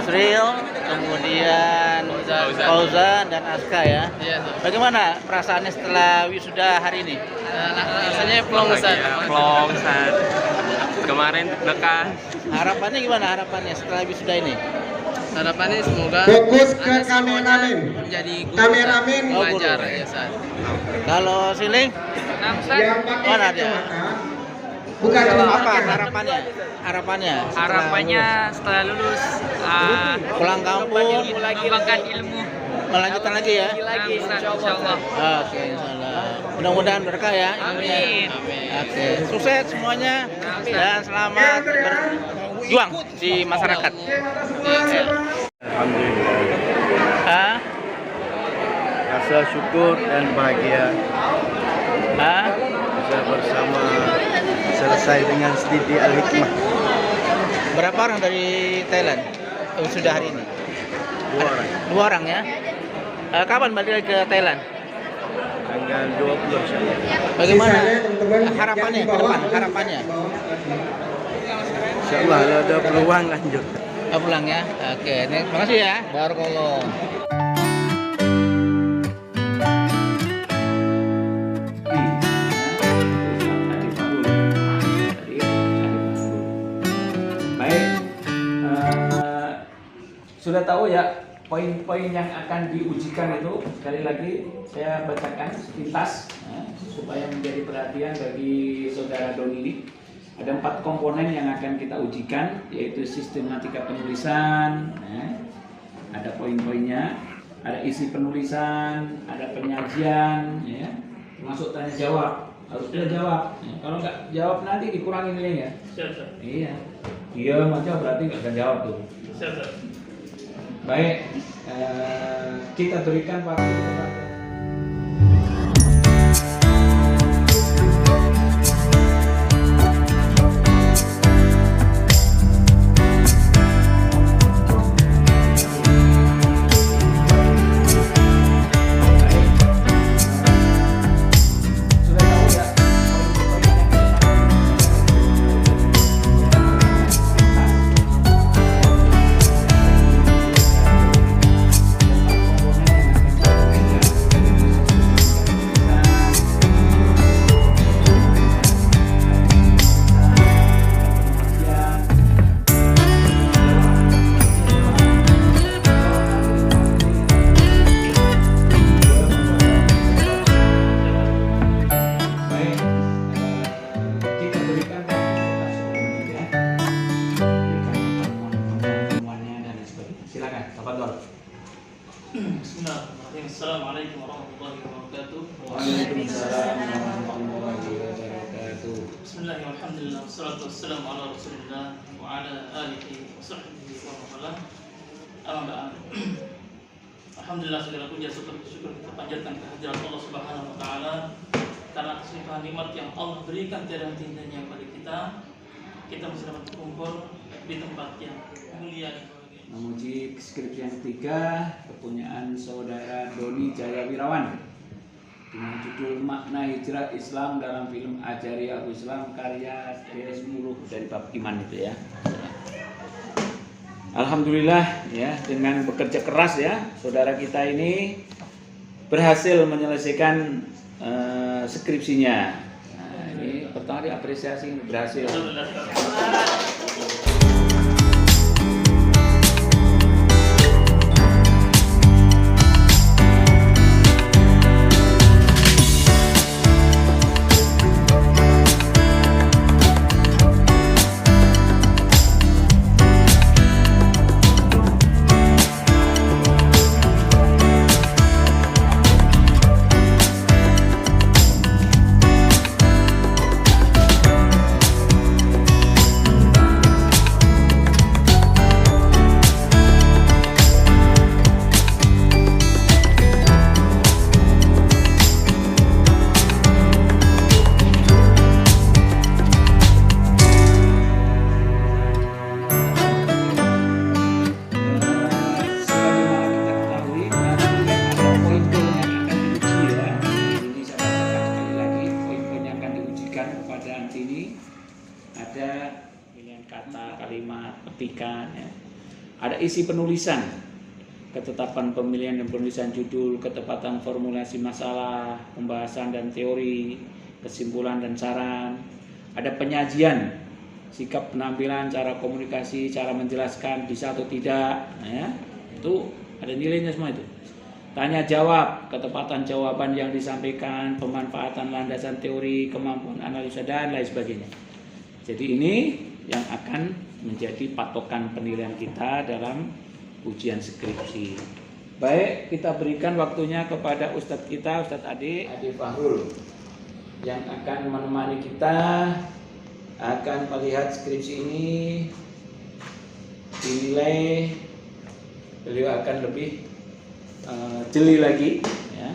Yusril, kemudian Fauzan dan Aska ya. Iya, Ustaz. Bagaimana perasaannya setelah wisuda hari ini? Rasanya plong, Ustaz. Plong, Ustaz. Kemarin deg-degan. Harapannya gimana harapannya setelah wisuda ini? Harapannya semoga Fokus ke Anda semuanya kameramen. menjadi guru, Kameramen. Ustaz. Oh, Mengajar guru. ya, Ustaz. Kalau Siling, Nah, Ustaz, Yang pakai Mana dia? kacamata bukan cuma apa harapannya? Harapannya? Harapannya setelah lulus pulang kampung, mengembangkan ilmu melanjutkan lagi ya. lagi insyaallah. Oke, insyaallah. Mudah-mudahan berkah ya ilmunya. Amin. Oke, sukses semuanya dan selamat berjuang di masyarakat. Oke. Alhamdulillah, Ah, rasa syukur dan bahagia ah, bisa bersama selesai dengan Siti Al-Hikmah. berapa orang dari Thailand sudah hari ini? 2 orang, 2 orang ya. Kapan balik lagi ke Thailand? tanggal 20 insyaallah. Bagaimana Sisanya, teman-teman, harapannya yang ke di bawah, depan? Harapannya? Insyaallah kalau ada peluang lanjut. Pulang ya. Oke, terima kasih ya. Barakallah. Baik, sudah tahu ya poin-poin yang akan diujikan itu. Sekali lagi saya bacakan sepintas supaya menjadi perhatian bagi saudara Doni ini. Ada 4 komponen yang akan kita ujikan, yaitu sistematika penulisan, ada poin-poinnya, ada isi penulisan, ada penyajian, termasuk tanya jawab. Harus dia jawab. Kalau nggak jawab nanti dikurangi nilainya. Iya. Diam aja berarti nggak akan jawab tuh. Baik, kita berikan waktu kepada Bismillahirrahmanirrahim. Assalamualaikum warahmatullahi wabarakatuh. Waalaikumsalam warahmatullahi wabarakatuh. Bismillahirrahmanirrahim. Alhamdulillah wassalatu wassalamu ala Rasulillah wa ala alihi wa sahbihi wa man wala. Amma ba'd. Alhamdulillah, segala puja syukur kita panjatkan kehadirat Allah Subhanahu wa taala karena kesulitan nikmat yang Allah berikan tiada henti-hentinya kepada kita. Kita masih dapat berkumpul di tempat yang mulia dan bahagia. Memuji skripsi yang ketiga, kepunyaan saudara Doni Jaya Wirawan dengan judul Makna Hijrah Islam dalam film Ajari Aku Islam karya D10 dari bab iman itu ya. Alhamdulillah ya, dengan bekerja keras ya, saudara kita ini berhasil menyelesaikan skripsinya. Nah, ini pertama diapresiasi berhasil. Ada pilihan kata, kalimat, petikan ya. Ada isi penulisan, ketetapan pemilihan dan penulisan judul, ketepatan formulasi masalah, pembahasan dan teori, kesimpulan dan saran. Ada penyajian, sikap penampilan, cara komunikasi, cara menjelaskan bisa atau tidak, ya. Itu ada nilainya semua itu. Tanya jawab, ketepatan jawaban yang disampaikan, pemanfaatan landasan teori, kemampuan analisa dan lain sebagainya. Jadi ini yang akan menjadi patokan penilaian kita dalam ujian skripsi. Baik, kita berikan waktunya kepada Ustadz kita, Ustadz Ade Fahrul, yang akan menemani kita, akan melihat skripsi ini dinilai. Beliau akan lebih jeli lagi, ya.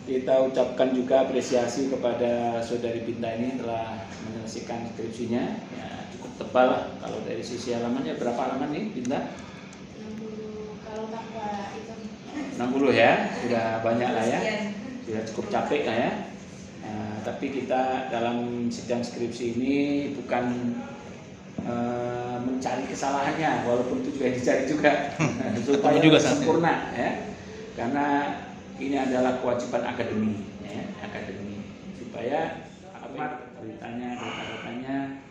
Kita ucapkan juga apresiasi kepada Saudari Binta ini telah menyelesaikan skripsinya, ya, cukup tebal lah. Kalau dari sisi halamannya berapa halaman nih Binta? 60, kalau tanpa itu 60 ya, sudah banyak lah ya, sudah cukup capek lah ya. Nah, tapi kita dalam sidang skripsi ini bukan mencari kesalahannya, walaupun itu juga dicari juga supaya juga sempurna, ya. Karena ini adalah kewajiban akademi, ya, akademi, supaya beritanya, data-datanya,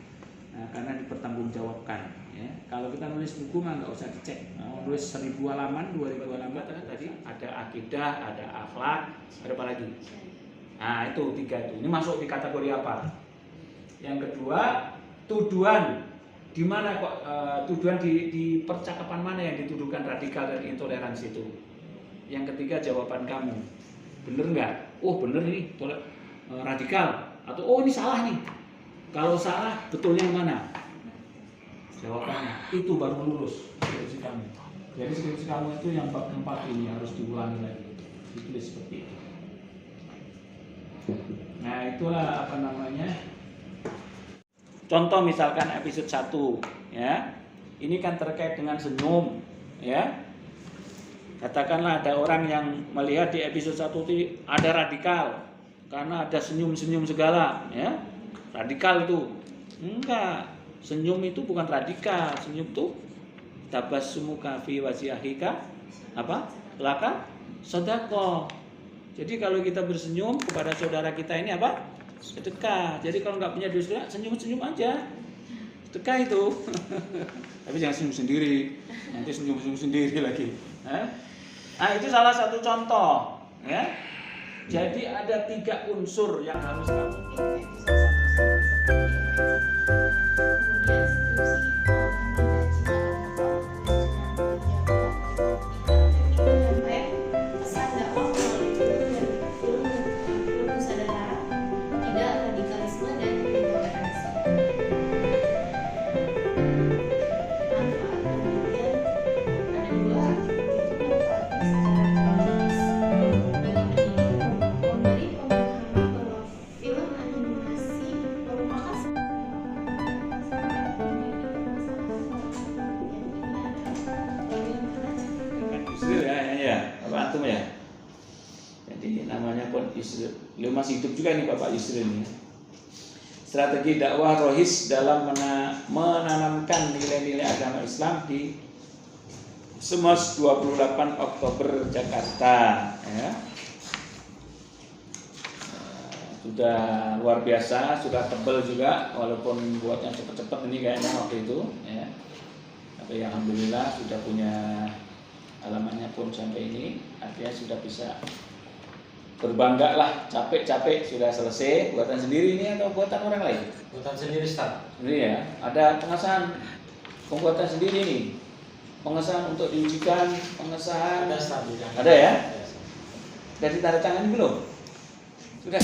nah, karena dipertanggungjawabkan, ya. Kalau kita nulis buku mah nggak usah dicek, nulis 1000 halaman, 2000 halaman tadi ada akidah, ada akhlak, ada apa lagi? Nah itu 3 itu. Ini masuk di kategori apa? Yang kedua, tuduhan. Di mana kok tuduhan di percakapan mana yang dituduhkan radikal dan intoleransi itu? Yang ketiga, jawaban kamu. Bener nggak? Oh bener nih, radikal. Atau oh ini salah nih. Kalau salah, betulnya yang mana? Jawabannya itu baru lulus skripsi kamu. Jadi skripsi kamu itu yang bab 4 ini harus diulangi lagi. Ditulis seperti itu. Nah itulah apa namanya. Contoh misalkan episode 1, ya. Ini kan terkait dengan senyum, ya. Katakanlah ada orang yang melihat di episode 1 itu ada radikal karena ada senyum-senyum segala, ya. Radikal itu. Enggak. Senyum itu bukan radikal. Senyum itu tabassumuka fi wajhika apa? Laka sedekah. Jadi kalau kita bersenyum kepada saudara kita ini apa? Sedekah. Jadi kalau nggak punya duit sedekah, senyum-senyum aja. Sedekah itu. Tapi jangan senyum sendiri. Nanti senyum-senyum sendiri lagi. Nah, itu salah satu contoh, ya. Jadi ada 3 unsur yang harus kamu. Beliau masih hidup juga nih Bapak Yusril ini. Strategi dakwah Rohis dalam menanamkan nilai-nilai agama Islam di SEMOS 28 Oktober Jakarta, ya. Sudah luar biasa, sudah tebal juga, walaupun buatnya cepet-cepet ini kayaknya waktu itu, ya. Tapi alhamdulillah sudah punya halamannya pun sampai ini, artinya sudah bisa berbangga lah, capek-capek sudah selesai. Buatan sendiri ini atau buatan orang lain? Buatan sendiri, Ustaz. Sendiri ya. Ada pengesahan pembuatan sendiri nih. Pengesahan untuk diujikan, pengesahan. Ada, Ustaz. Ada ya? Dari tanda tangan belum? Sudah.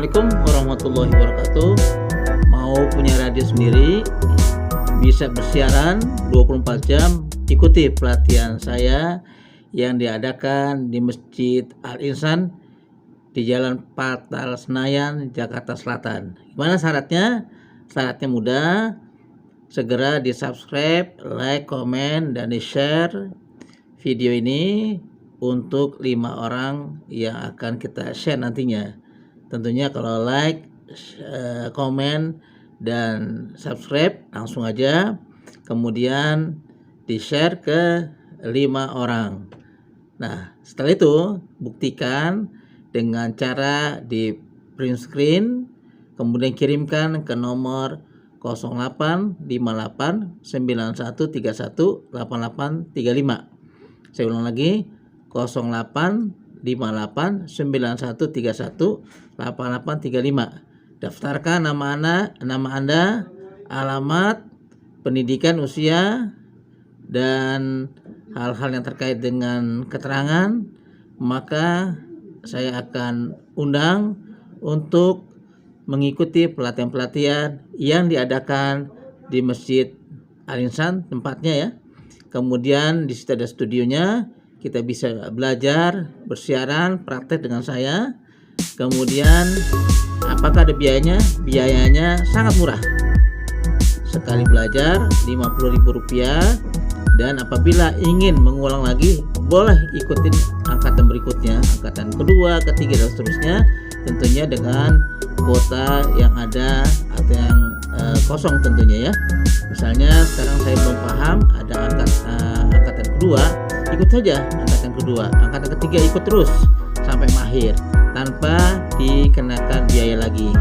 Assalamualaikum warahmatullahi wabarakatuh. Mau punya radio sendiri, bisa bersiaran 24 jam, ikuti pelatihan saya yang diadakan di Masjid Al-Ihsan di Jalan Patal Senayan, Jakarta Selatan. Gimana syaratnya? Syaratnya mudah. Segera di subscribe, like, komen, dan di share video ini untuk 5 orang yang akan kita share nantinya. Tentunya kalau like, komen, dan subscribe langsung aja, kemudian di share ke 5 orang. Nah, setelah itu buktikan dengan cara di print screen, kemudian kirimkan ke nomor 085891318835. Saya ulang lagi, 085891318835. Daftarkan nama Anda, alamat, pendidikan, usia, dan hal-hal yang terkait dengan keterangan, maka saya akan undang untuk mengikuti pelatihan-pelatihan yang diadakan di Masjid Al-Ihsan tempatnya ya. Kemudian di situ ada studionya, kita bisa belajar, bersiaran, praktek dengan saya. Kemudian apakah ada biayanya? Biayanya sangat murah. Sekali belajar Rp50.000, dan apabila ingin mengulang lagi boleh ikutin angkatan berikutnya, angkatan kedua, ketiga, dan seterusnya, tentunya dengan kuota yang ada atau yang kosong tentunya ya. Misalnya sekarang saya belum paham, ada angkatan kedua, ikut saja angkatan kedua, angkatan ketiga ikut terus sampai mahir tanpa dikenakan biaya lagi.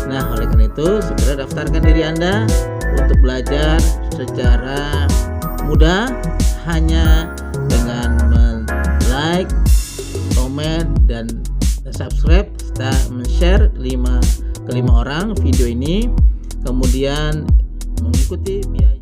Nah, oleh karena itu segera daftarkan diri Anda untuk belajar secara mudah hanya dengan like, komen, dan subscribe serta men-share ke 5 orang video ini, kemudian mengikuti biaya.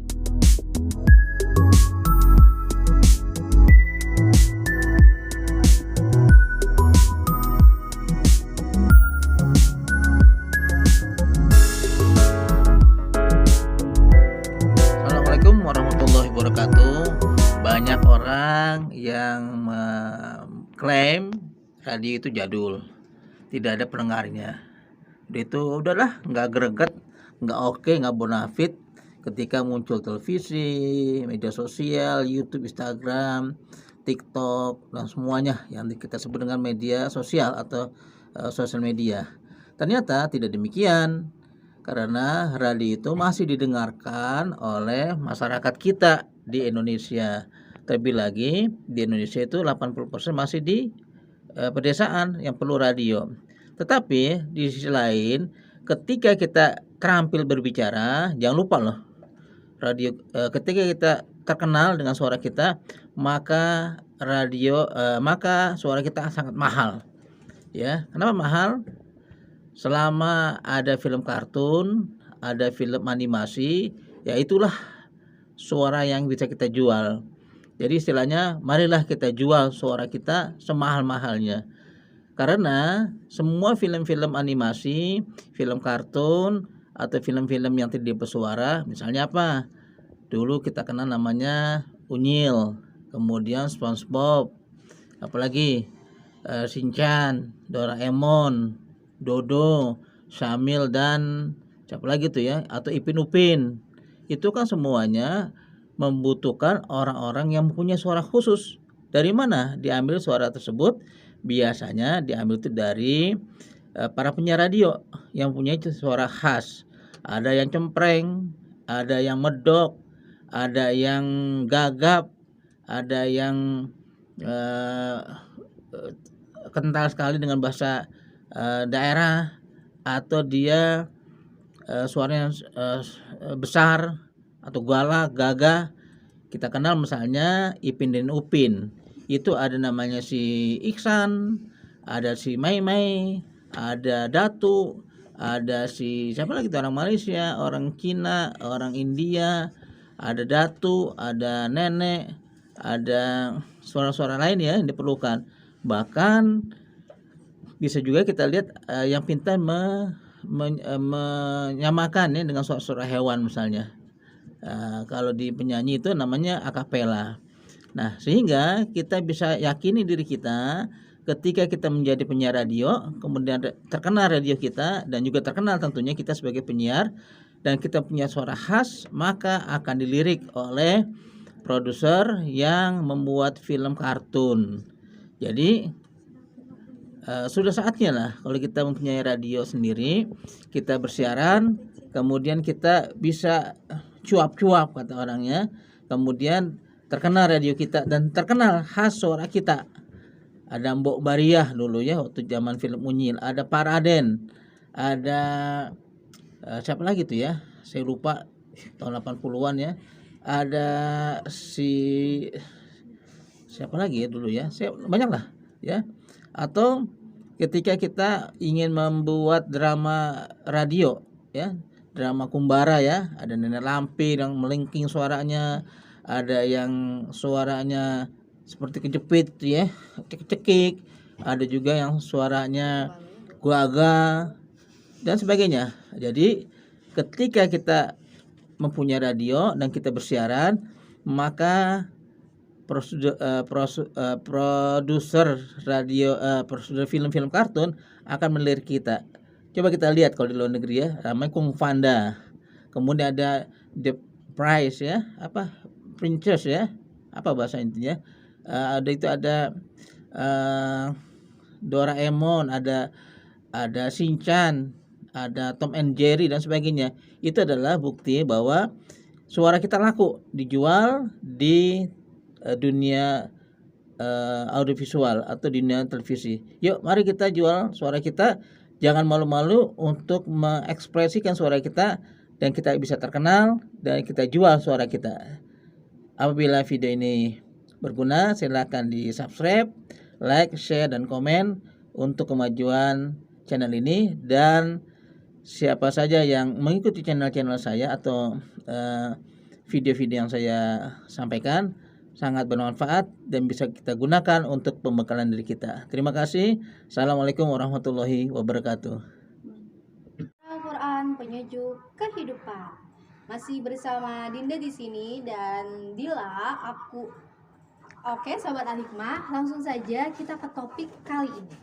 Assalamualaikum warahmatullahi wabarakatuh. Banyak orang yang mengklaim radio itu jadul, tidak ada pendengarnya. Itu udahlah, nggak greget, nggak oke, nggak bonafit ketika muncul televisi, media sosial, YouTube, Instagram, TikTok, dan semuanya yang kita sebut dengan media sosial atau sosial media. Ternyata tidak demikian, karena radio itu masih didengarkan oleh masyarakat kita di Indonesia. Terlebih lagi di Indonesia itu 80% masih di pedesaan yang perlu radio. Tetapi di sisi lain, ketika kita terampil berbicara, jangan lupa loh, radio ketika kita terkenal dengan suara kita, maka maka suara kita sangat mahal. Ya, kenapa mahal? Selama ada film kartun, ada film animasi, ya itulah suara yang bisa kita jual. Jadi istilahnya, marilah kita jual suara kita semahal-mahalnya. Karena semua film-film animasi, film kartun, atau film-film yang tidak bersuara, misalnya apa? Dulu kita kenal namanya Unyil, kemudian SpongeBob, apalagi Shinchan, Doraemon, Dodo, Syamil, dan siapa lagi tuh ya, atau Ipin Upin. Itu kan semuanya membutuhkan orang-orang yang mempunyai suara khusus. Dari mana diambil suara tersebut? Biasanya diambil itu dari para penyiar radio yang punya suara khas. Ada yang cempreng, ada yang medok, ada yang gagap, ada yang kental sekali dengan bahasa daerah, atau dia suaranya besar atau galak, gagah. Kita kenal misalnya Ipin dan Upin. Itu ada namanya si Iksan, ada si Mai, ada Datu, ada si siapa lagi itu, orang Malaysia, orang Cina, orang India, ada Datu, ada Nenek, ada suara-suara lain ya yang diperlukan. Bahkan Bisa juga kita lihat yang pintar menyamakan ya dengan suara hewan misalnya. Kalau di penyanyi itu namanya akapela. Nah, sehingga kita bisa yakini diri kita ketika kita menjadi penyiar radio, kemudian terkenal radio kita dan juga terkenal tentunya kita sebagai penyiar dan kita punya suara khas, maka akan dilirik oleh produser yang membuat film kartun. Jadi sudah saatnya lah kalau kita mempunyai radio sendiri, kita bersiaran, kemudian kita bisa cuap-cuap kata orangnya, kemudian terkenal radio kita dan terkenal khas suara kita. Ada Mbok Bariah dulu ya waktu zaman film Unyil, ada Paraden, ada siapa lagi tuh ya, saya lupa, tahun 80-an ya, ada siapa lagi ya dulu ya, saya banyak lah ya. Atau ketika kita ingin membuat drama radio ya, drama Kumbara ya, ada Nenek Lampir yang melengking suaranya, ada yang suaranya seperti kejepit ya, cekik, ada juga yang suaranya guaga dan sebagainya. Jadi ketika kita mempunyai radio dan kita bersiaran, maka produser radio, produser film-film kartun akan melirik kita. Coba kita lihat kalau di luar negeri ya, namanya Kung Panda. Kemudian ada The Price ya, apa Princess ya, apa bahasa intinya? Ada Doraemon, ada Shinchan, ada Tom and Jerry dan sebagainya. Itu adalah bukti bahwa suara kita laku, dijual di dunia audiovisual atau dunia televisi. Yuk, mari kita jual suara kita. Jangan malu-malu untuk mengekspresikan suara kita dan kita bisa terkenal dan kita jual suara kita. Apabila video ini berguna, silakan di-subscribe, like, share, dan komen untuk kemajuan channel ini. Dan siapa saja yang mengikuti channel-channel saya atau video-video yang saya sampaikan sangat bermanfaat dan bisa kita gunakan untuk pembekalan diri kita. Terima kasih. Assalamualaikum warahmatullahi wabarakatuh. Al-Quran penyejuk kehidupan. Masih bersama Dinda di sini dan Dila, aku. Oke, Sobat Al-Hikmah, langsung saja kita ke topik kali ini.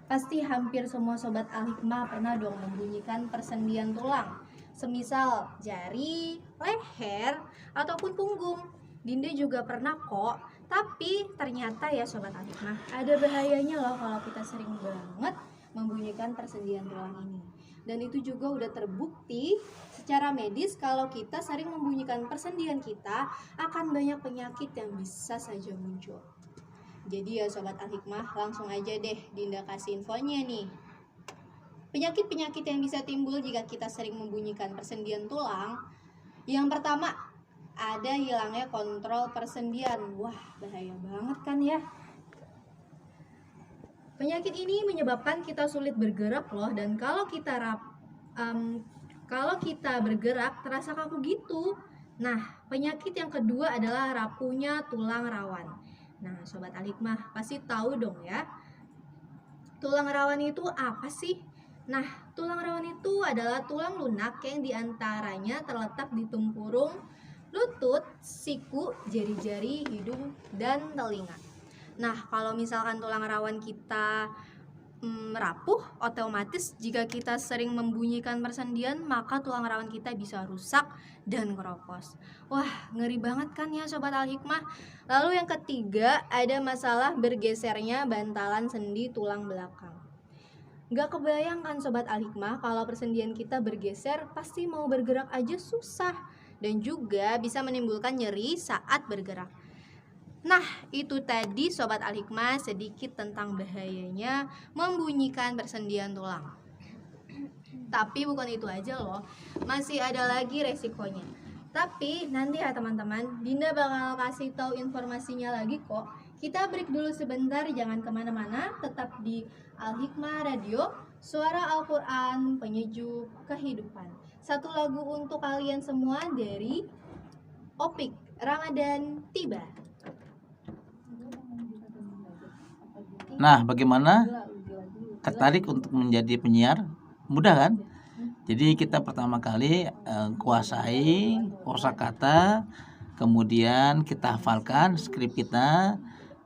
Pasti hampir semua Sobat Al-Hikmah pernah dong membunyikan persendian tulang, semisal jari, leher, ataupun punggung. Dinda juga pernah kok, tapi ternyata ya Sobat Al-Hikmah, ada bahayanya loh kalau kita sering banget membunyikan persendian tulang ini. Dan itu juga udah terbukti secara medis kalau kita sering membunyikan persendian kita akan banyak penyakit yang bisa saja muncul. Jadi ya Sobat Al-Hikmah, langsung aja deh Dinda kasih infonya nih. Penyakit-penyakit yang bisa timbul jika kita sering membunyikan persendian tulang. Yang pertama, ada hilangnya kontrol persendian. Wah, bahaya banget kan ya. Penyakit ini menyebabkan kita sulit bergerak loh, dan kalau kita bergerak terasa kaku gitu. Nah, penyakit yang kedua adalah rapuhnya tulang rawan. Nah, Sobat Al-Hikmah pasti tahu dong ya. Tulang rawan itu apa sih? Nah, tulang rawan itu adalah tulang lunak yang diantaranya terletak di tempurung, lutut, siku, jari-jari, hidung, dan telinga. Nah, kalau misalkan tulang rawan kita rapuh, otomatis jika kita sering membunyikan persendian, maka tulang rawan kita bisa rusak dan keropos. Wah, ngeri banget kan ya Sobat Al-Hikmah. Lalu yang ketiga, ada masalah bergesernya bantalan sendi tulang belakang. Gak kebayang kan Sobat Al-Hikmah, kalau persendian kita bergeser, pasti mau bergerak aja susah. Dan juga bisa menimbulkan nyeri saat bergerak. Nah, itu tadi Sobat Al-Hikmah sedikit tentang bahayanya membunyikan persendian tulang. Tapi bukan itu aja loh, masih ada lagi resikonya. Tapi nanti ya teman-teman, Dinda bakal kasih tahu informasinya lagi kok. Kita break dulu sebentar, jangan kemana-mana, tetap di Al-Hikmah Radio, suara Al-Quran penyejuk kehidupan. Satu lagu untuk kalian semua dari Opik, Ramadan Tiba. Nah, bagaimana tertarik untuk menjadi penyiar? Mudah kan? Jadi kita pertama kali kuasai kosakata, kemudian kita hafalkan skrip kita.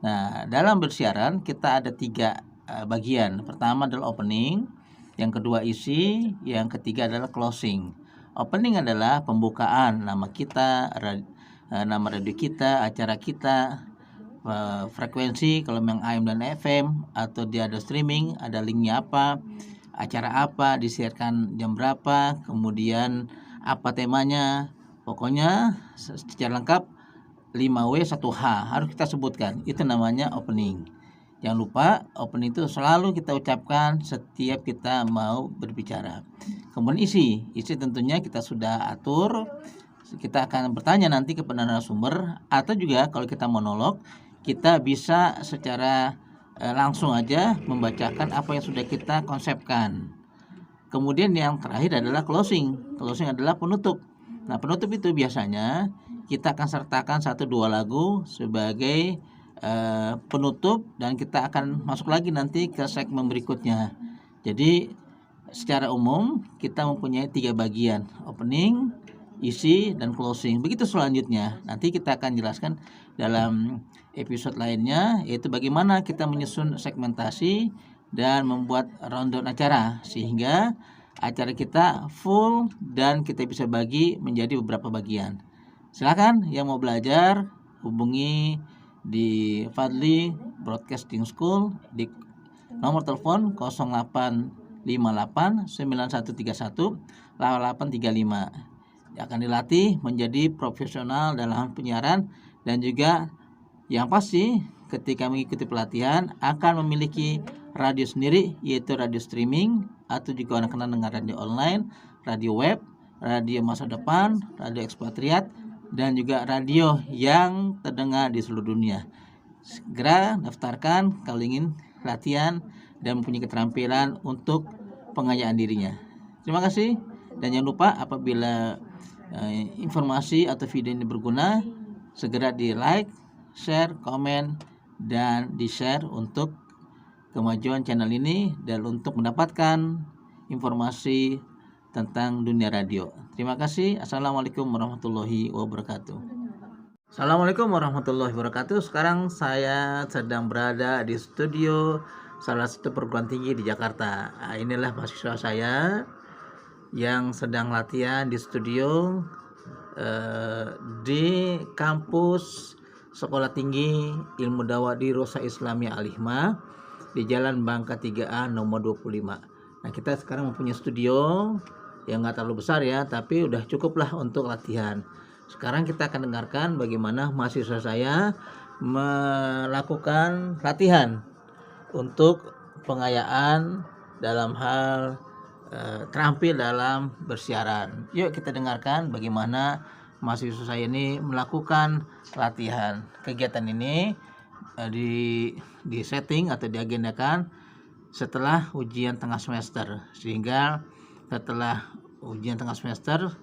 Nah, dalam bersiaran kita ada 3 bagian. Pertama adalah opening, yang kedua isi, yang ketiga adalah closing. Opening adalah pembukaan, nama kita, nama radio kita, acara kita, frekuensi kalau yang AM dan FM, atau dia ada streaming, ada linknya apa, acara apa, disiarkan jam berapa, kemudian apa temanya. Pokoknya secara lengkap 5W 1H harus kita sebutkan. Itu namanya opening. Jangan lupa opening itu selalu kita ucapkan setiap kita mau berbicara. Kemudian isi tentunya kita sudah atur. Kita akan bertanya nanti kepada narasumber, atau juga kalau kita monolog kita bisa secara langsung aja membacakan apa yang sudah kita konsepkan. Kemudian yang terakhir adalah closing. Closing adalah penutup. Nah, penutup itu biasanya kita akan sertakan 1-2 lagu sebagai penutup, dan kita akan masuk lagi nanti ke segmen berikutnya. Jadi secara umum kita mempunyai 3 bagian: opening, isi, dan closing. Begitu selanjutnya. Nanti kita akan jelaskan dalam episode lainnya, yaitu bagaimana kita menyusun segmentasi dan membuat rundown acara sehingga acara kita full dan kita bisa bagi menjadi beberapa bagian. Silakan yang mau belajar hubungi di Fadli Broadcasting School di nomor telepon 0858 9131 8835. Akan dilatih menjadi profesional dalam penyiaran, dan juga yang pasti ketika mengikuti pelatihan akan memiliki radio sendiri, yaitu radio streaming, atau juga orang kenal dengan radio online, radio web, radio masa depan, radio ekspatriat, dan juga radio yang terdengar di seluruh dunia. Segera daftarkan kalau ingin latihan dan mempunyai keterampilan untuk pengayaan dirinya. Terima kasih, dan jangan lupa apabila informasi atau video ini berguna, segera di like, share, komen, dan di share untuk kemajuan channel ini dan untuk mendapatkan informasi tentang dunia radio. Terima kasih. Assalamualaikum warahmatullahi wabarakatuh. Assalamualaikum warahmatullahi wabarakatuh. Sekarang saya sedang berada di studio salah satu perguruan tinggi di Jakarta. Nah, inilah mahasiswa saya yang sedang latihan di studio di kampus Sekolah Tinggi Ilmu Dawadi Rosa Islamiyah Al-Hikmah di Jalan Bangka 3A nomor 25. Nah, kita sekarang mempunyai studio yang nggak terlalu besar ya, tapi udah cukup lah untuk latihan. Sekarang kita akan dengarkan bagaimana mahasiswa saya melakukan latihan untuk pengayaan dalam hal terampil dalam bersiaran. Yuk kita dengarkan bagaimana mahasiswa saya ini melakukan latihan. Kegiatan ini di setting atau diagendakan setelah ujian tengah semester, sehingga setelah ujian tengah semester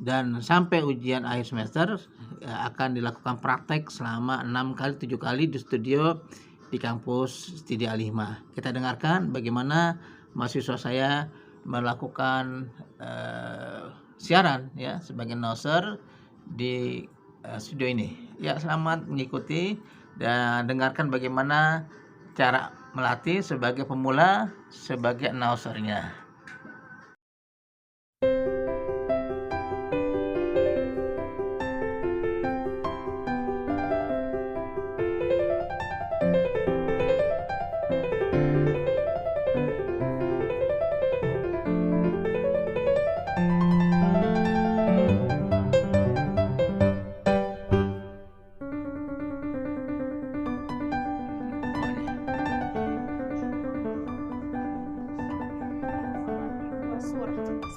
dan sampai ujian akhir semester akan dilakukan praktek selama 6-7 kali di studio di kampus Studi Al-Hikmah. Kita dengarkan bagaimana mahasiswa saya melakukan siaran ya sebagai announcer di studio ini. Ya, selamat mengikuti dan dengarkan bagaimana cara melatih sebagai pemula sebagai announcernya.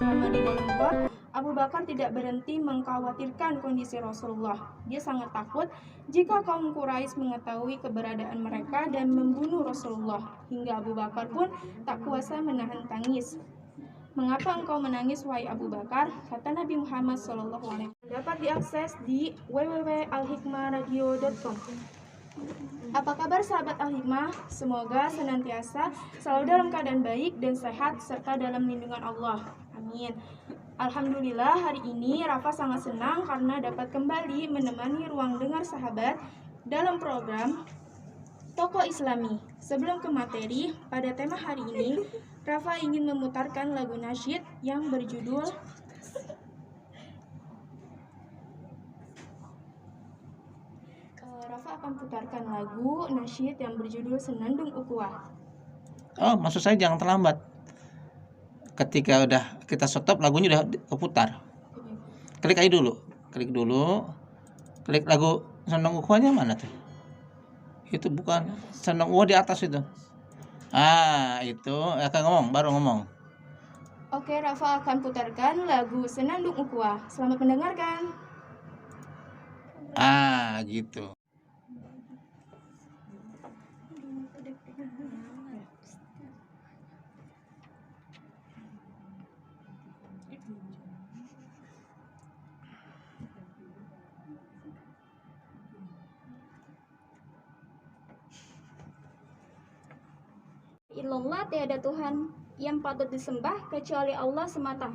Selama di dalam gua, Abu Bakar tidak berhenti mengkhawatirkan kondisi Rasulullah. Dia sangat takut jika kaum Quraisy mengetahui keberadaan mereka dan membunuh Rasulullah. Hingga Abu Bakar pun tak kuasa menahan tangis. Mengapa engkau menangis, wahai Abu Bakar? Kata Nabi Muhammad SAW. Dapat diakses di www.alhikmahradio.com. Apa kabar sahabat Al-Hikmah? Semoga senantiasa selalu dalam keadaan baik dan sehat serta dalam lindungan Allah. Amin. Alhamdulillah hari ini Rafa sangat senang karena dapat kembali menemani ruang dengar sahabat dalam program Tokoh Islami. Sebelum ke materi, pada tema hari ini, Rafa ingin memutarkan lagu nasyid yang berjudul Rafa akan putarkan lagu nasyid yang berjudul Senandung Ukhuwah. Oh, maksud saya jangan terlambat. Ketika udah kita stop, lagunya udah keputar. Klik aja dulu. Klik lagu Senandung Ukhuwahnya mana tuh? Itu bukan Senandung Ukhuwah di atas itu. Itu akan ngomong, baru ngomong. Oke, Rafa akan putarkan lagu Senandung Ukhuwah. Selamat mendengarkan. Gitu. Illallah, tiada Tuhan yang patut disembah kecuali Allah semata.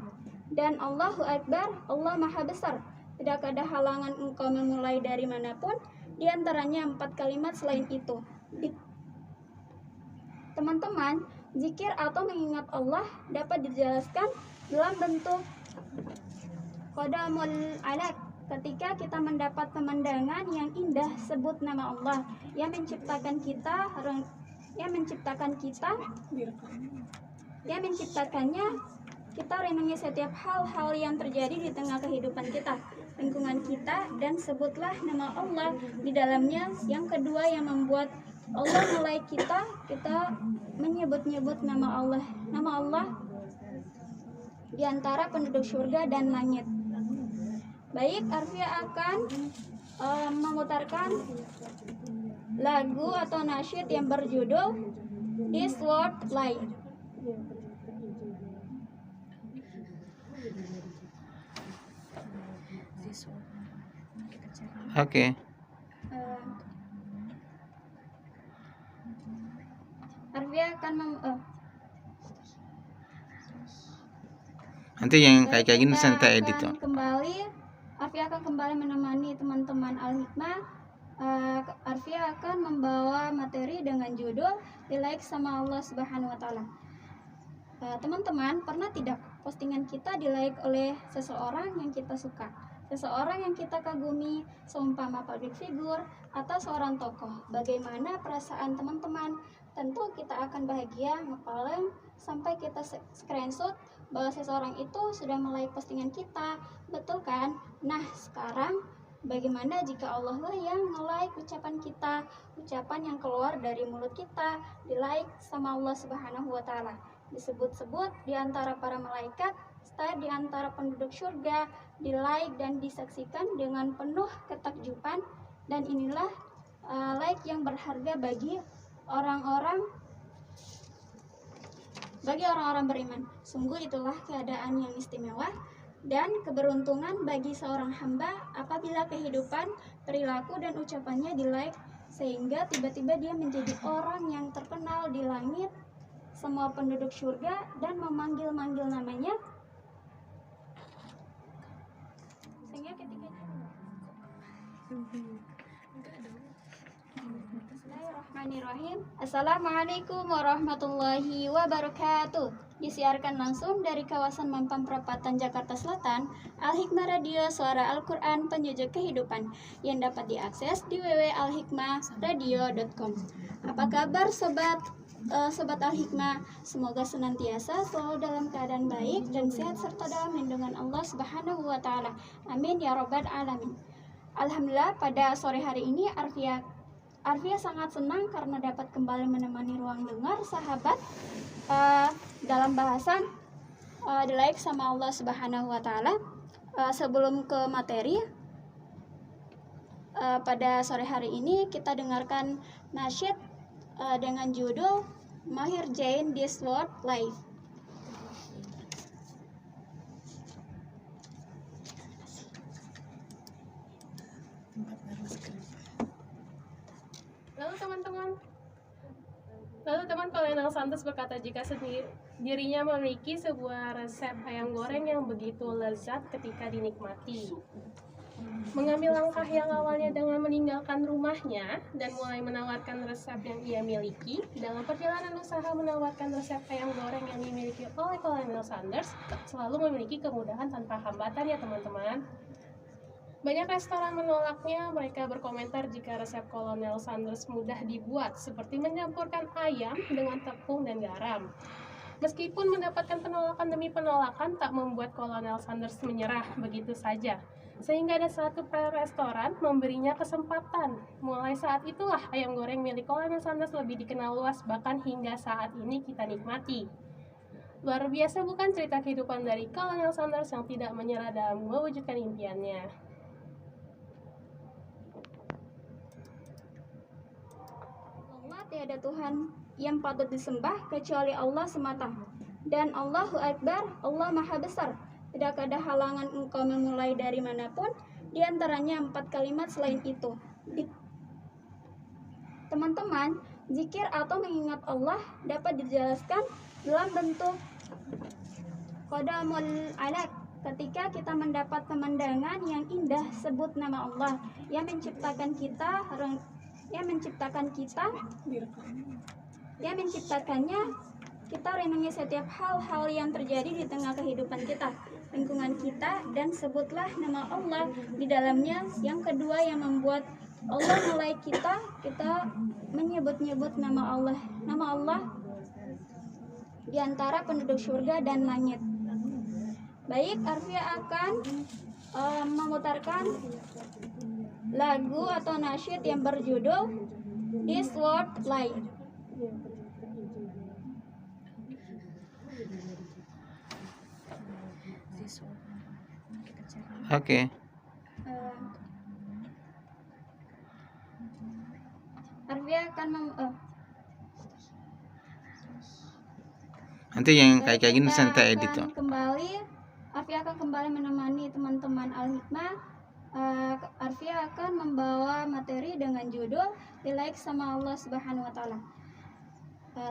Dan Allahu Akbar, Allah Maha Besar. Tidak ada halangan engkau memulai dari manapun, di antaranya 4 kalimat selain itu. Teman-teman, zikir atau mengingat Allah dapat dijelaskan dalam bentuk qadamul alat. Ketika kita mendapat pemandangan yang indah, sebut nama Allah yang menciptakannya, kita renungi setiap hal-hal yang terjadi di tengah kehidupan kita, lingkungan kita, dan sebutlah nama Allah di dalamnya. Yang kedua yang membuat Allah mulai kita menyebut-nyebut nama Allah di antara penduduk surga dan langit. Baik, Arfia akan memutarkan lagu atau nasyid yang berjudul This World Light. Oke. Arfia akan nanti yang kayak gini santai edit tuh. Arfia akan kembali menemani teman-teman Al-Hikmah. Arfia akan membawa materi dengan judul Di-like sama Allah Subhanahu wa Ta'ala. Teman-teman, pernah tidak postingan kita di-like oleh seseorang yang kita suka, seseorang yang kita kagumi, seumpama public figure atau seorang tokoh? Bagaimana perasaan teman-teman? Tentu kita akan bahagia, ngepalem sampai kita screenshot bahwa seseorang itu sudah like postingan kita, betul kan? Nah, sekarang bagaimana jika Allah lah yang nge-like ucapan kita, ucapan yang keluar dari mulut kita, di-like sama Allah Subhanahu wa Ta'ala, disebut-sebut di antara para malaikat, serta di antara penduduk surga, di-like dan disaksikan dengan penuh ketakjuban. Dan inilah like yang berharga bagi orang-orang beriman. Sungguh itulah keadaan yang istimewa dan keberuntungan bagi seorang hamba apabila kehidupan, perilaku, dan ucapannya di-like, sehingga tiba-tiba dia menjadi orang yang terkenal di langit, semua penduduk surga, dan memanggil-manggil namanya. Sehingga ketika Bismillahirrahmanirrahim. Assalamualaikum warahmatullahi wabarakatuh. Disiarkan langsung dari kawasan Mampang Perapatan, Jakarta Selatan, Al-Hikmah Radio, suara Al-Quran penjejak kehidupan, yang dapat diakses di www.alhikmahradio.com. Apa kabar sobat Al-Hikmah? Semoga senantiasa selalu dalam keadaan baik dan sehat serta dalam lindungan Allah Subhanahu wa Ta'ala. Amin ya rabbal alamin. Alhamdulillah, pada sore hari ini Arfia sangat senang karena dapat kembali menemani ruang dengar sahabat dalam bahasan di-like sama Allah Subhanahu wa Ta'ala. Sebelum ke materi, pada sore hari ini kita dengarkan nasyid dengan judul Maher Zain This World Life. teman-teman. Lalu teman Kolonel Santos berkata jika dirinya memiliki sebuah resep ayam goreng yang begitu lezat ketika dinikmati. Mengambil langkah yang awalnya dengan meninggalkan rumahnya dan mulai menawarkan resep yang ia miliki, dalam perjalanan usaha menawarkan resep ayam goreng yang dimiliki oleh Kolonel Sanders selalu memiliki kemudahan tanpa hambatan ya teman-teman. Banyak restoran menolaknya, mereka berkomentar jika resep Kolonel Sanders mudah dibuat, seperti mencampurkan ayam dengan tepung dan garam. Meskipun mendapatkan penolakan demi penolakan, tak membuat Kolonel Sanders menyerah begitu saja. Sehingga ada satu restoran memberinya kesempatan. Mulai saat itulah ayam goreng milik Kolonel Sanders lebih dikenal luas, bahkan hingga saat ini kita nikmati. Luar biasa bukan cerita kehidupan dari Kolonel Sanders yang tidak menyerah dalam mewujudkan impiannya. Tiada Tuhan yang patut disembah kecuali Allah semata. Dan Allahu Akbar, Allah Maha Besar. Tidak ada halangan engkau memulai dari manapun, di antaranya 4 kalimat selain itu. Teman-teman, zikir atau mengingat Allah dapat dijelaskan dalam bentuk qadamul alaq. Ketika kita mendapat pemandangan yang indah, sebut nama Allah yang menciptakannya, kita renungi setiap hal-hal yang terjadi di tengah kehidupan kita, lingkungan kita, dan sebutlah nama Allah di dalamnya. Yang kedua yang membuat Allah mulai kita menyebut-nyebut nama Allah di antara penduduk surga dan langit. Baik, Arfia akan memutarkan lagu atau nasyid yang berjudul This World Light. Oke. Arfia akan nanti yang kayak gini santai edit tuh. Arfia akan kembali menemani teman-teman Al-Hikmah. Arfia akan membawa materi dengan judul Di-like sama Allah Subhanahu wa Ta'ala.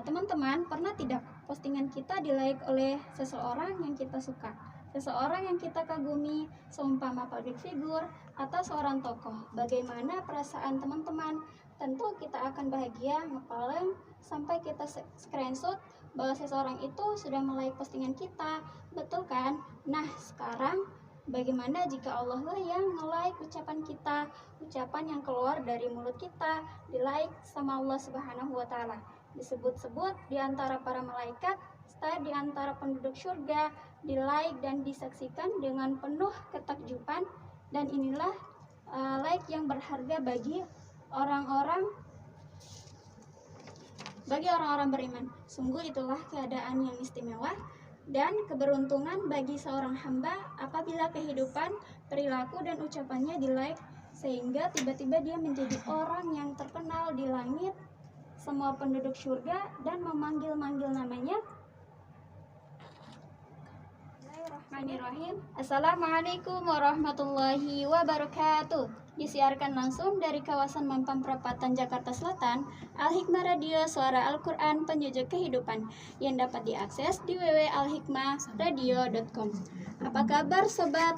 Teman-teman, pernah tidak postingan kita di-like oleh seseorang yang kita suka, seseorang yang kita kagumi, seumpama public figure atau seorang tokoh? Bagaimana perasaan teman-teman? Tentu kita akan bahagia, ngepalem sampai kita screenshot bahwa seseorang itu sudah like postingan kita, betul kan? Nah, sekarang bagaimana jika Allah lah yang nge-like ucapan kita, ucapan yang keluar dari mulut kita, di-like sama Allah Subhanahu wa Ta'ala, disebut-sebut di antara para malaikat, serta di antara penduduk surga, di-like dan disaksikan dengan penuh ketakjuban. Dan inilah like yang berharga bagi orang-orang beriman. Sungguh itulah keadaan yang istimewa dan keberuntungan bagi seorang hamba apabila kehidupan, perilaku dan ucapannya di-like, sehingga tiba-tiba dia menjadi orang yang terkenal di langit, semua penduduk surga, dan memanggil-manggil namanya. Bismillahirrahmanirrahim. Assalamualaikum warahmatullahi wabarakatuh. Disiarkan langsung dari kawasan Mampang Perapatan, Jakarta Selatan, Al-Hikmah Radio, suara Al-Quran penyujuk kehidupan, yang dapat diakses di www.alhikmahradio.com. Apa kabar sobat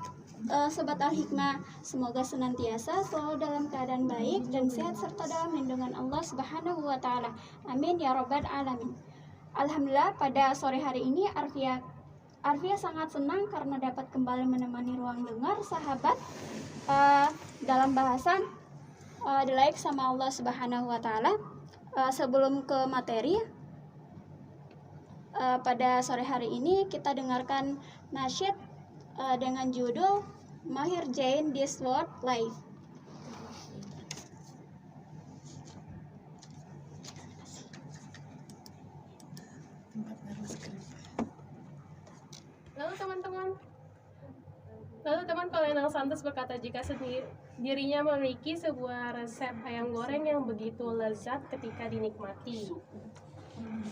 Al-Hikmah? Semoga senantiasa selalu dalam keadaan baik dan sehat serta dalam lindungan Allah Subhanahu wa Ta'ala. Amin ya rabbal alamin. Alhamdulillah, pada sore hari ini Arfia sangat senang karena dapat kembali menemani ruang dengar sahabat dalam bahasan di-like sama Allah Subhanahu wa Ta'ala. Sebelum ke materi, pada sore hari ini kita dengarkan nasyid dengan judul Maher Zain This World Life. Lalu teman Kolonel Santos berkata jika dirinya memiliki sebuah resep ayam goreng yang begitu lezat ketika dinikmati.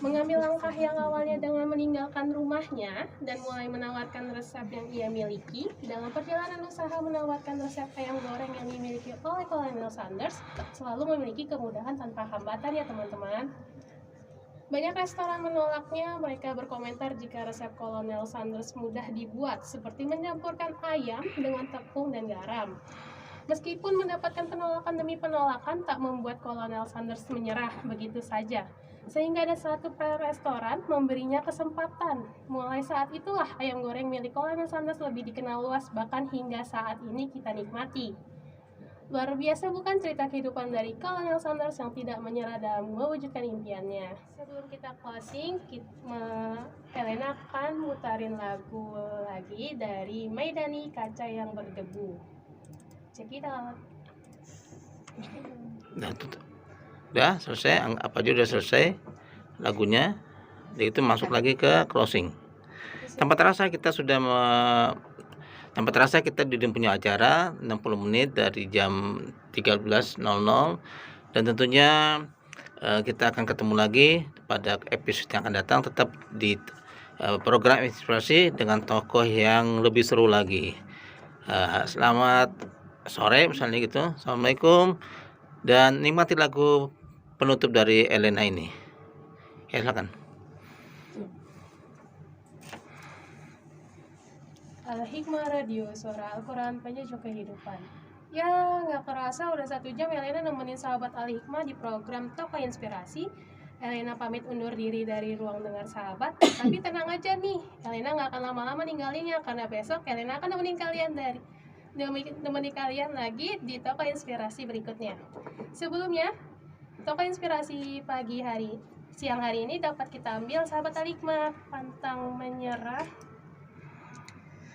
Mengambil langkah yang awalnya dengan meninggalkan rumahnya dan mulai menawarkan resep yang ia miliki, dalam perjalanan usaha menawarkan resep ayam goreng yang dimiliki oleh Colonel Sanders selalu memiliki kemudahan tanpa hambatan ya teman-teman. Banyak restoran menolaknya, mereka berkomentar jika resep Colonel Sanders mudah dibuat, seperti mencampurkan ayam dengan tepung dan garam. Meskipun mendapatkan penolakan demi penolakan, tak membuat Colonel Sanders menyerah begitu saja. Sehingga ada satu restoran memberinya kesempatan. Mulai saat itulah ayam goreng milik Colonel Sanders lebih dikenal luas, bahkan hingga saat ini kita nikmati. Luar biasa bukan cerita kehidupan dari Colonel Sanders yang tidak menyerah dalam mewujudkan impiannya. Sebelum kita closing, Elena akan mutarin lagu lagi dari Maidani, Kaca yang Berdebu. Check it out. Udah selesai, apa aja udah selesai lagunya. Jadi itu masuk lagi ke closing. Tanpa terasa kita di punya acara 60 menit dari jam 13.00 dan tentunya kita akan ketemu lagi pada episode yang akan datang, tetap di program inspirasi dengan tokoh yang lebih seru lagi. Selamat sore misalnya gitu. Assalamualaikum dan nikmati lagu penutup dari Elena ini. Ya, silakan. Al-Hikmah Radio, suara Al-Quran penyejuk kehidupan. Ya, nggak kerasa udah 1 jam Elena nemenin sahabat Al-Hikmah di program Toko Inspirasi. Elena pamit undur diri dari ruang dengar sahabat. Tapi tenang aja nih, Elena nggak akan lama-lama ninggalinnya, karena besok Elena akan nemenin kalian lagi di Toko Inspirasi berikutnya. Sebelumnya, Toko Inspirasi siang hari ini dapat kita ambil sahabat Al-Hikmah, pantang menyerah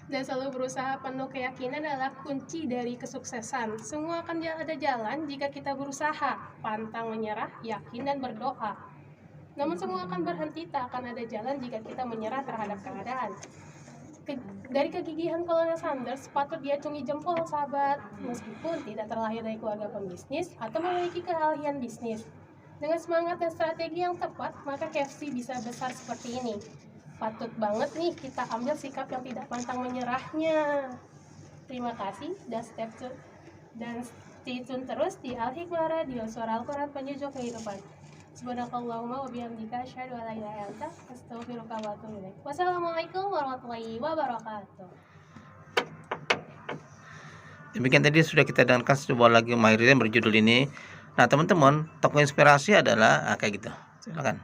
dan selalu berusaha. Penuh keyakinan adalah kunci dari kesuksesan. Semua akan ada jalan jika kita berusaha, pantang menyerah, yakin dan berdoa. Namun semua akan berhenti, tak akan ada jalan jika kita menyerah terhadap keadaan. Dari kegigihan Colonel Sanders patut diacungi jempol sahabat, meskipun tidak terlahir dari keluarga pembisnis atau memiliki keahlian bisnis. Dengan semangat dan strategi yang tepat, maka KFC bisa besar seperti ini. Patut banget nih kita ambil sikap yang tidak pantang menyerahnya. Terima kasih dan stay tune terus di Al-Hikmah Radio, suara Al-Quran penyejuk kehidupan. Subhanakallahumma wa bihamdika asyhadu an la ilaha illa anta astaghfiruka wa atubu ilaik. Wassalamualaikum warahmatullahi wabarakatuh. Demikian tadi sudah kita dengarkan sebuah lagu Mairil yang berjudul ini. Nah teman-teman, Toko Inspirasi adalah kayak gitu. Silakan.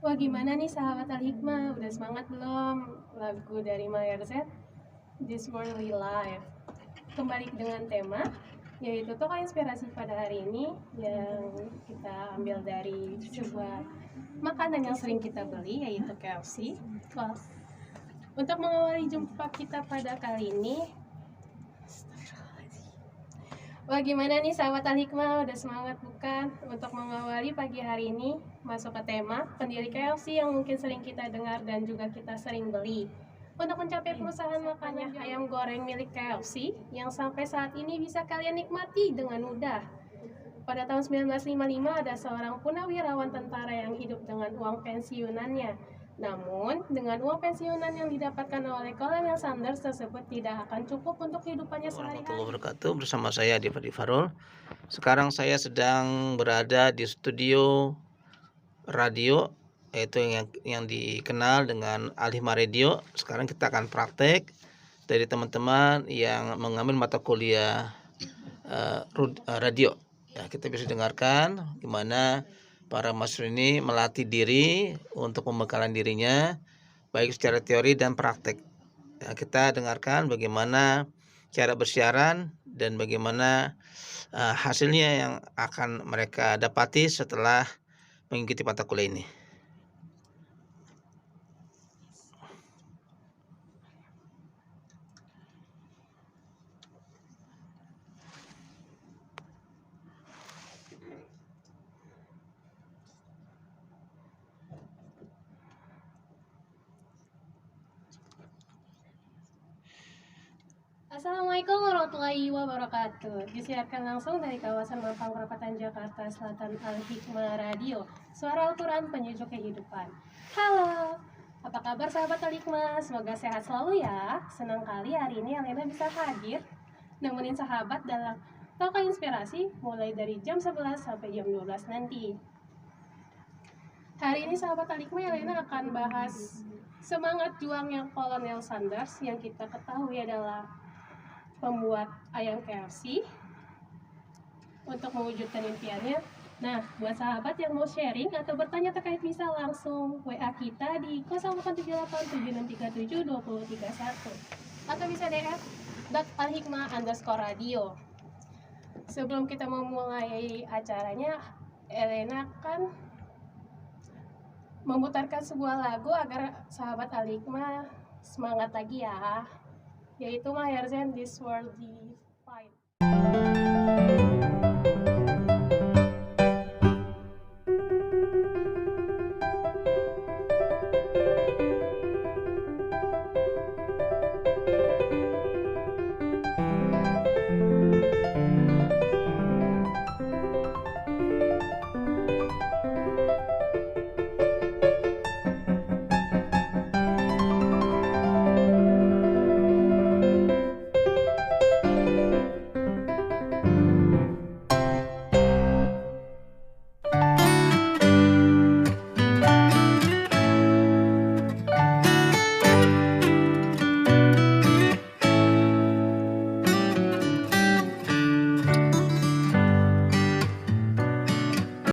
Wah, gimana nih sahabat Al-Hikmah? Udah semangat belum? Lagu dari Maher Z, This Worldly Life. Kembali dengan tema, yaitu Toko Inspirasi pada hari ini yang kita ambil dari sebuah makanan yang sering kita beli, yaitu KFC. Untuk mengawali jumpa kita pada kali ini, wah gimana nih sahabat Al-Hikmah, udah semangat bukan? Untuk mengawali pagi hari ini, masuk ke tema pendiri KFC yang mungkin sering kita dengar dan juga kita sering beli. Untuk mencapai perusahaan makanan ayam goreng milik KFC yang sampai saat ini bisa kalian nikmati dengan mudah. Pada tahun 1955 ada seorang punawirawan tentara yang hidup dengan uang pensiunannya. Namun, dengan uang pensiunan yang didapatkan oleh Colonel Sanders tersebut tidak akan cukup untuk kehidupannya sehari-hari. Warahmatullahi wabarakatuh. Bersama saya Adi Farul. Sekarang saya sedang berada di studio radio, yaitu yang dikenal dengan Al-Hikmah Radio. Sekarang kita akan praktek dari teman-teman yang mengambil mata kuliah radio. Ya, kita bisa dengarkan gimana para mahasiswa ini melatih diri untuk pembekalan dirinya, baik secara teori dan praktek. Ya, kita dengarkan bagaimana cara bersiaran dan bagaimana hasilnya yang akan mereka dapati setelah mengikuti mata kuliah ini. Assalamualaikum warahmatullahi wabarakatuh. Disiarkan langsung dari kawasan Mampang Perapatan Jakarta Selatan Al-Hikmah Radio, suara Al-Quran penyejuk kehidupan. Halo, apa kabar sahabat Al-Hikmah? Semoga sehat selalu ya. Senang kali hari ini Elena bisa hadir nemenin sahabat dalam Toka Inspirasi mulai dari jam 11 sampai jam 12 nanti. Hari ini sahabat Al-Hikmah, Elena akan bahas semangat juangnya Kolonel Sanders yang kita ketahui adalah pembuat ayam KFC untuk mewujudkan impiannya. Nah, buat sahabat yang mau sharing atau bertanya terkait bisa langsung WA kita di 087876372031 atau bisa DM @alhikmah_radio. Sebelum kita memulai acaranya, Elena akan memutarkan sebuah lagu agar sahabat Al-Hikmah semangat lagi ya, yaitu Maher Zain This World Fight.